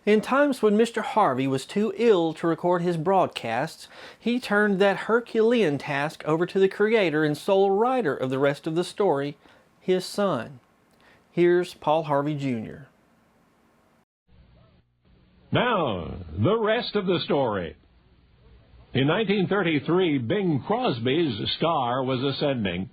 In times when Mr. Harvey was too ill to record his broadcasts, he turned that Herculean task over to the creator and sole writer of the rest of the story, his son. Here's Paul Harvey Jr. Now, the rest of the story. In 1933, Bing Crosby's star was ascending.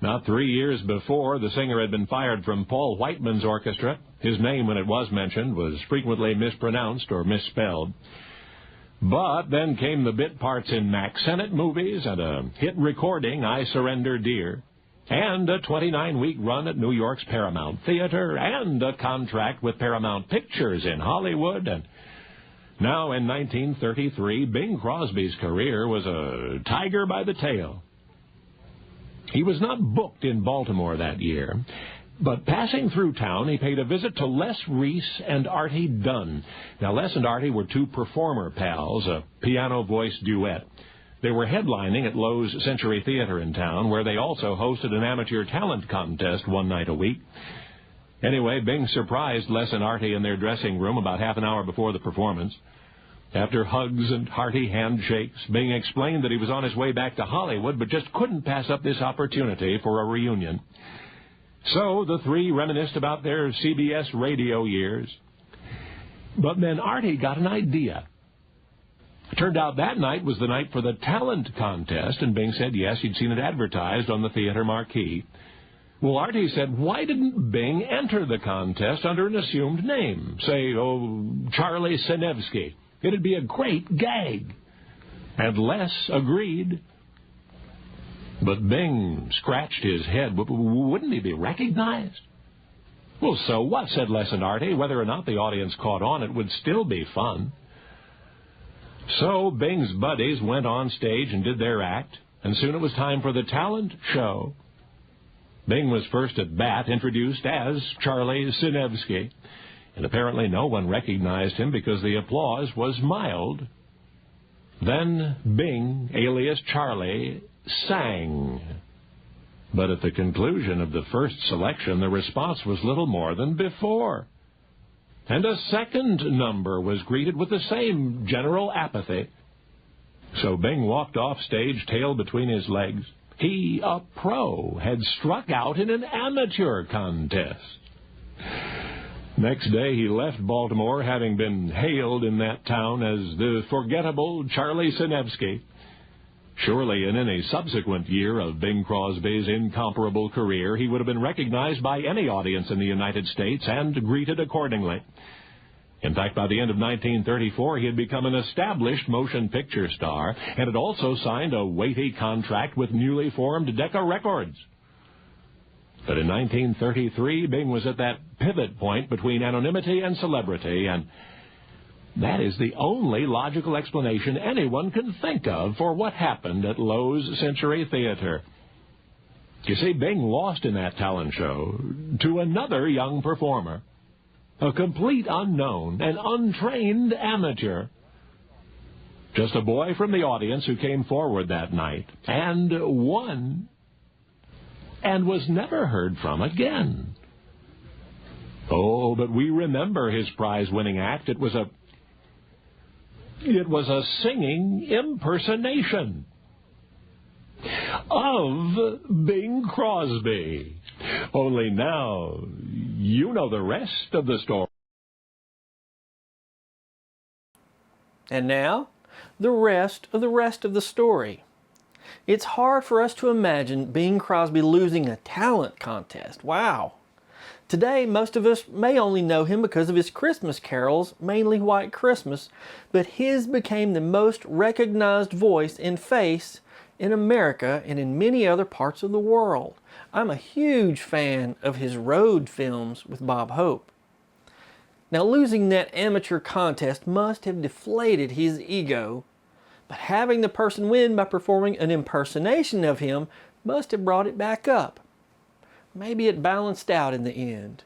Not 3 years before, the singer had been fired from Paul Whiteman's orchestra. His name, when it was mentioned, was frequently mispronounced or misspelled. But then came the bit parts in Mack Sennett movies and a hit recording, I Surrender Dear, and a 29-week run at New York's Paramount Theater, and a contract with Paramount Pictures in Hollywood. And now, in 1933, Bing Crosby's career was a tiger by the tail. He was not booked in Baltimore that year, but passing through town, he paid a visit to Les Reese and Artie Dunn. Now, Les and Artie were two performer pals, a piano-voice duet. They were headlining at Lowe's Century Theater in town, where they also hosted an amateur talent contest one night a week. Anyway, Bing surprised Les and Artie in their dressing room about half an hour before the performance. After hugs and hearty handshakes, Bing explained that he was on his way back to Hollywood, but just couldn't pass up this opportunity for a reunion. So the three reminisced about their CBS radio years. But then Artie got an idea. It turned out that night was the night for the talent contest, and Bing said yes, he'd seen it advertised on the theater marquee. Well, Artie said, why didn't Bing enter the contest under an assumed name? Say, Charlie Sinevsky. It'd be a great gag. And Les agreed. But Bing scratched his head. Wouldn't he be recognized? Well, so what, said Les and Artie. Whether or not the audience caught on, it would still be fun. So Bing's buddies went on stage and did their act, and soon it was time for the talent show. Bing was first at bat, introduced as Charlie Sinevsky, and apparently no one recognized him because the applause was mild. Then Bing, alias Charlie, sang. But at the conclusion of the first selection, the response was little more than before. And a second number was greeted with the same general apathy. So Bing walked off stage, tail between his legs. He, a pro, had struck out in an amateur contest. Next day he left Baltimore, having been hailed in that town as the forgettable Charlie Sinevsky. Surely in any subsequent year of Bing Crosby's incomparable career, he would have been recognized by any audience in the United States and greeted accordingly. In fact, by the end of 1934, he had become an established motion picture star and had also signed a weighty contract with newly formed Decca Records. But in 1933, Bing was at that pivot point between anonymity and celebrity, and that is the only logical explanation anyone can think of for what happened at Lowe's Century Theater. You see, Bing lost in that talent show to another young performer, a complete unknown, an untrained amateur. Just a boy from the audience who came forward that night and won, and was never heard from again. Oh, but we remember his prize-winning act. It was a singing impersonation of Bing Crosby. Only now, you know the rest of the story. And now, the rest of the story. It's hard for us to imagine Bing Crosby losing a talent contest. Wow. Today, most of us may only know him because of his Christmas carols, mainly White Christmas, but his became the most recognized voice and face in America and in many other parts of the world. I'm a huge fan of his road films with Bob Hope. Now, losing that amateur contest must have deflated his ego, but having the person win by performing an impersonation of him must have brought it back up. Maybe it balanced out in the end.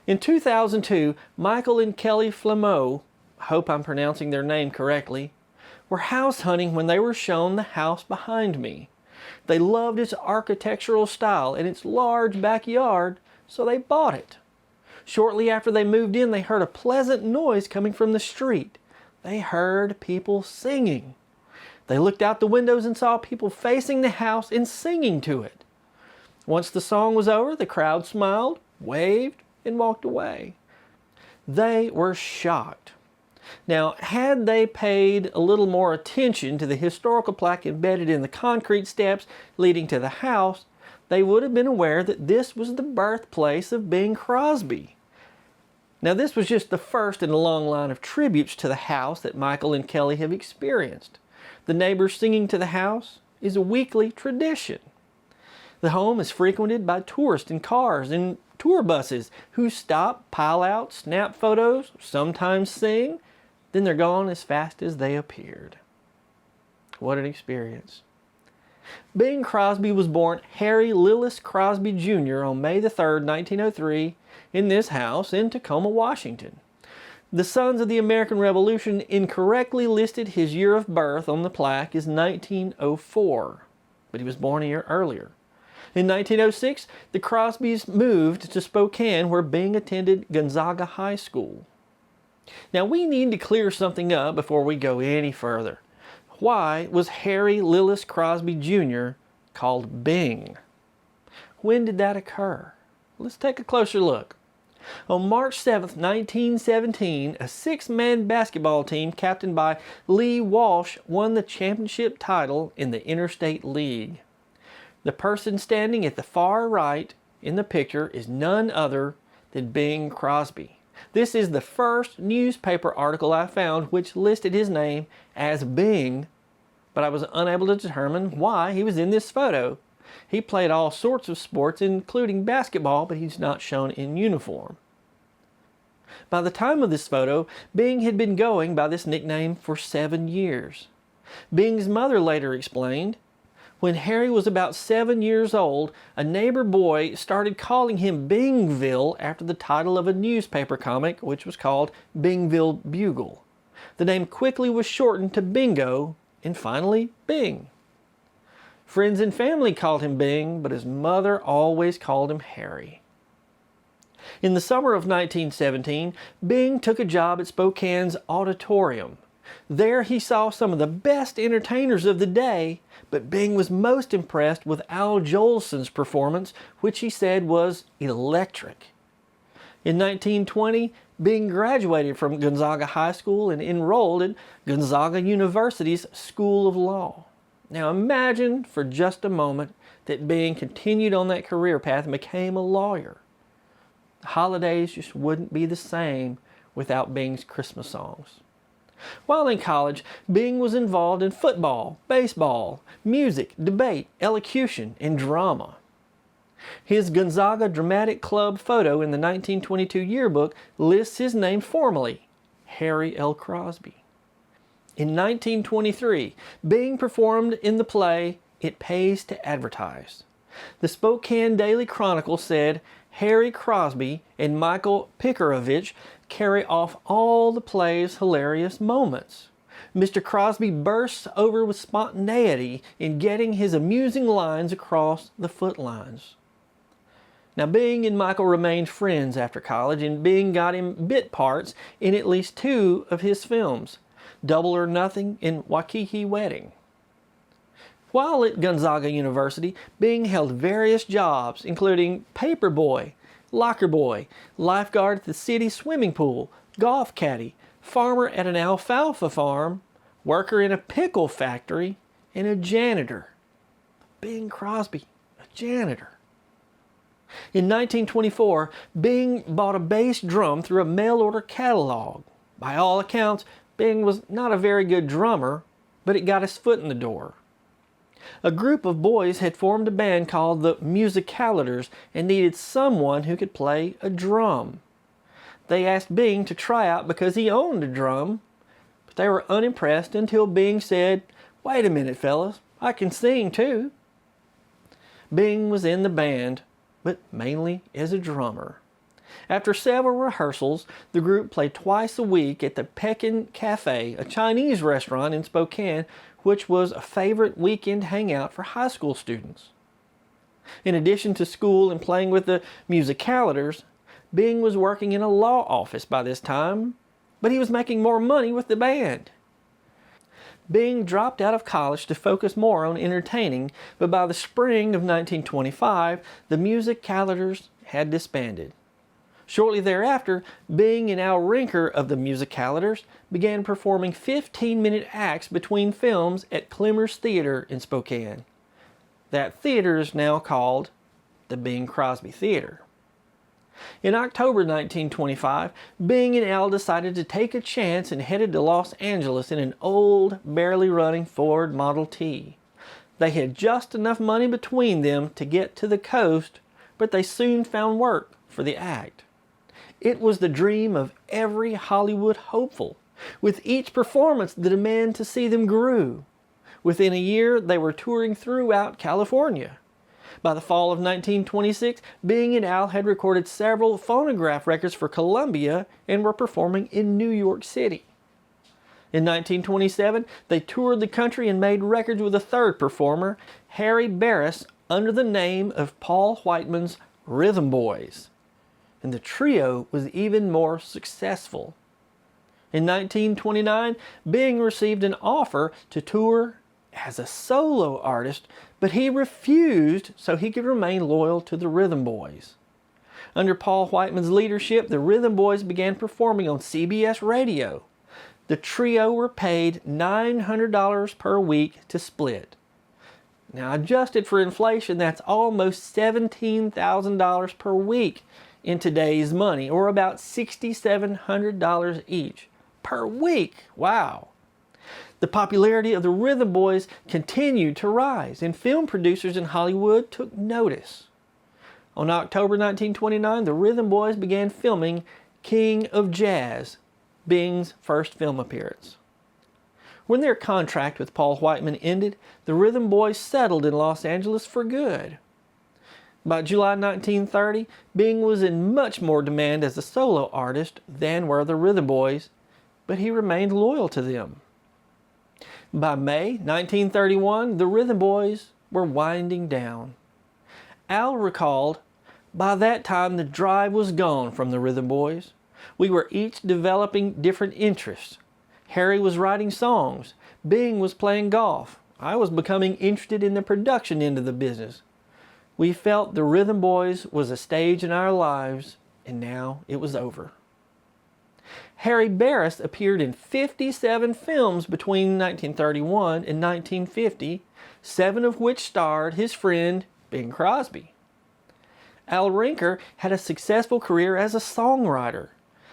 In 2002, Michael and Kelly Flameau, I hope I'm pronouncing their name correctly, were house hunting when they were shown the house behind me. They loved its architectural style and its large backyard, so they bought it. Shortly after they moved in, they heard a pleasant noise coming from the street. They heard people singing. They looked out the windows and saw people facing the house and singing to it. Once the song was over, the crowd smiled, waved, and walked away. They were shocked. Now, had they paid a little more attention to the historical plaque embedded in the concrete steps leading to the house, they would have been aware that this was the birthplace of Bing Crosby. Now, this was just the first in a long line of tributes to the house that Michael and Kelly have experienced. The neighbors singing to the house is a weekly tradition. The home is frequented by tourists in cars and tour buses who stop, pile out, snap photos, sometimes sing, then they're gone as fast as they appeared. What an experience. Bing Crosby was born Harry Lillis Crosby Jr. on May the 3rd, 1903, in this house in Tacoma, Washington. The Sons of the American Revolution incorrectly listed his year of birth on the plaque as 1904, but he was born a year earlier. In 1906, the Crosbys moved to Spokane, where Bing attended Gonzaga High School. Now, we need to clear something up before we go any further. Why was Harry Lillis Crosby Jr. called Bing? When did that occur? Let's take a closer look. On March 7, 1917, a six-man basketball team captained by Lee Walsh won the championship title in the Interstate League. The person standing at the far right in the picture is none other than Bing Crosby. This is the first newspaper article I found which listed his name as Bing, but I was unable to determine why he was in this photo. He played all sorts of sports, including basketball, but he's not shown in uniform. By the time of this photo, Bing had been going by this nickname for 7 years. Bing's mother later explained, when Harry was about 7 years old, a neighbor boy started calling him Bingville after the title of a newspaper comic, which was called Bingville Bugle. The name quickly was shortened to Bingo, and finally Bing. Friends and family called him Bing, but his mother always called him Harry. In the summer of 1917, Bing took a job at Spokane's auditorium. There he saw some of the best entertainers of the day, but Bing was most impressed with Al Jolson's performance, which he said was electric. In 1920, Bing graduated from Gonzaga High School and enrolled at Gonzaga University's School of Law. Now imagine for just a moment that Bing continued on that career path and became a lawyer. The holidays just wouldn't be the same without Bing's Christmas songs. While in college, Bing was involved in football, baseball, music, debate, elocution, and drama. His Gonzaga Dramatic Club photo in the 1922 yearbook lists his name formally, Harry L. Crosby. In 1923, Bing performed in the play It Pays to Advertise. The Spokane Daily Chronicle said Harry Crosby and Michael Pikarovich carry off all the play's hilarious moments. Mr. Crosby bursts over with spontaneity in getting his amusing lines across the footlines. Now, Bing and Michael remained friends after college, and Bing got him bit parts in at least 2 of his films, Double or Nothing and Waikiki Wedding. While at Gonzaga University, Bing held various jobs, including paper boy, locker boy, lifeguard at the city swimming pool, golf caddy, farmer at an alfalfa farm, worker in a pickle factory, and a janitor. Bing Crosby, a janitor. In 1924, Bing bought a bass drum through a mail-order catalog. By all accounts, Bing was not a very good drummer, but it got his foot in the door. A group of boys had formed a band called the Musicalitors and needed someone who could play a drum. They asked Bing to try out because he owned a drum, but they were unimpressed until Bing said, "Wait a minute, fellas, I can sing too." Bing was in the band, but mainly as a drummer. After several rehearsals, the group played twice a week at the Pekin Cafe, a Chinese restaurant in Spokane, which was a favorite weekend hangout for high school students. In addition to school and playing with the Musicalitors, Bing was working in a law office by this time, but he was making more money with the band. Bing dropped out of college to focus more on entertaining, but by the spring of 1925, the Musicalitors had disbanded. Shortly thereafter, Bing and Al Rinker of the Musicalitors began performing 15-minute acts between films at Clemmer's Theater in Spokane. That theater is now called the Bing Crosby Theater. In October 1925, Bing and Al decided to take a chance and headed to Los Angeles in an old, barely running Ford Model T. They had just enough money between them to get to the coast, but they soon found work for the act. It was the dream of every Hollywood hopeful. With each performance, the demand to see them grew. Within a year, they were touring throughout California. By the fall of 1926, Bing and Al had recorded several phonograph records for Columbia and were performing in New York City. In 1927, they toured the country and made records with a third performer, Harry Barris, under the name of Paul Whiteman's Rhythm Boys. And the trio was even more successful. In 1929, Bing received an offer to tour as a solo artist, but he refused so he could remain loyal to the Rhythm Boys. Under Paul Whiteman's leadership, the Rhythm Boys began performing on CBS radio. The trio were paid $900 per week to split. Now, adjusted for inflation, that's almost $17,000 per week in today's money, or about $6,700 each per week. Wow! The popularity of the Rhythm Boys continued to rise, and film producers in Hollywood took notice. On October 1929, the Rhythm Boys began filming King of Jazz, Bing's first film appearance. When their contract with Paul Whiteman ended, the Rhythm Boys settled in Los Angeles for good. By July 1930, Bing was in much more demand as a solo artist than were the Rhythm Boys, but he remained loyal to them. By May 1931, the Rhythm Boys were winding down. Al recalled, "By that time the drive was gone from the Rhythm Boys. We were each developing different interests. Harry was writing songs. Bing was playing golf. I was becoming interested in the production end of the business. We felt the Rhythm Boys was a stage in our lives, and now it was over." Harry Barris appeared in 57 films between 1931 and 1950, 7 of which starred his friend Bing Crosby. Al Rinker had a successful career as a songwriter.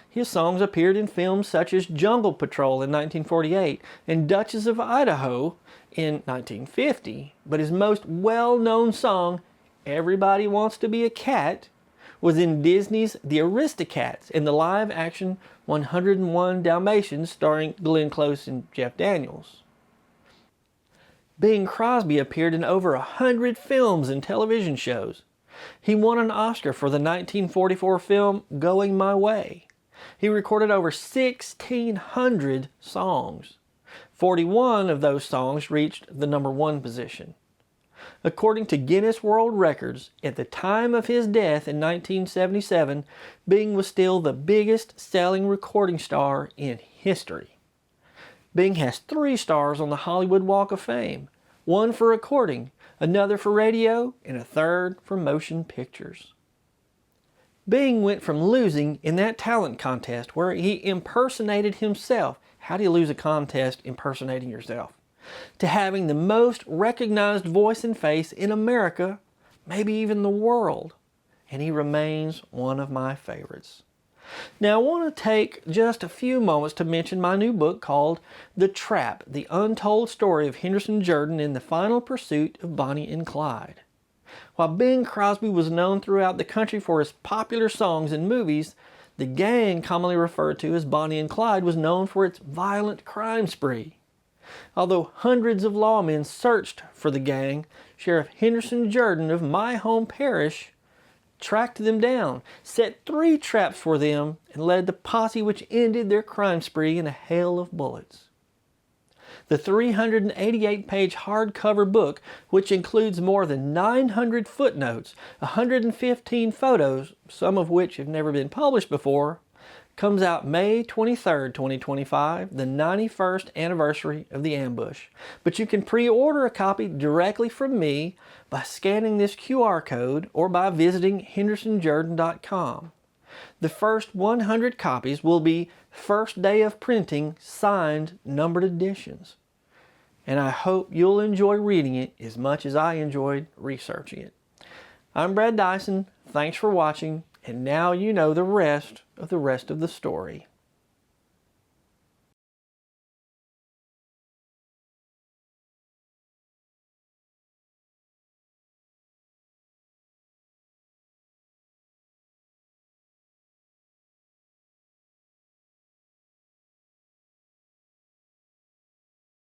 His songs appeared in films such as Jungle Patrol in 1948 and Duchess of Idaho in 1950, but his most well-known song, Everybody Wants to Be a Cat, was in Disney's The Aristocats in the live-action 101 Dalmatians starring Glenn Close and Jeff Daniels. Bing Crosby appeared in over 100 films and television shows. He won an Oscar for the 1944 film Going My Way. He recorded over 1,600 songs. 41 of those songs reached the #1 position. According to Guinness World Records, at the time of his death in 1977, Bing was still the biggest selling recording star in history. Bing has 3 stars on the Hollywood Walk of Fame, 1 for recording, another for radio, and a 3rd for motion pictures. Bing went from losing in that talent contest where he impersonated himself. How do you lose a contest impersonating yourself? To having the most recognized voice and face in America, maybe even the world. And he remains one of my favorites. Now I want to take just a few moments to mention my new book called The Trap, The Untold Story of Henderson Jordan in the Final Pursuit of Bonnie and Clyde. While Bing Crosby was known throughout the country for his popular songs and movies, the gang commonly referred to as Bonnie and Clyde was known for its violent crime spree. Although hundreds of lawmen searched for the gang, Sheriff Henderson Jordan of my home parish tracked them down, set 3 traps for them, and led the posse which ended their crime spree in a hail of bullets. The 388-page hardcover book, which includes more than 900 footnotes, 115 photos, some of which have never been published before, comes out May 23, 2025, the 91st anniversary of the ambush. But you can pre-order a copy directly from me by scanning this QR code or by visiting hendersonjordan.com. The first 100 copies will be first day of printing, signed, numbered editions. And I hope you'll enjoy reading it as much as I enjoyed researching it. I'm Brad Dison. Thanks for watching. And now you know the rest of the story.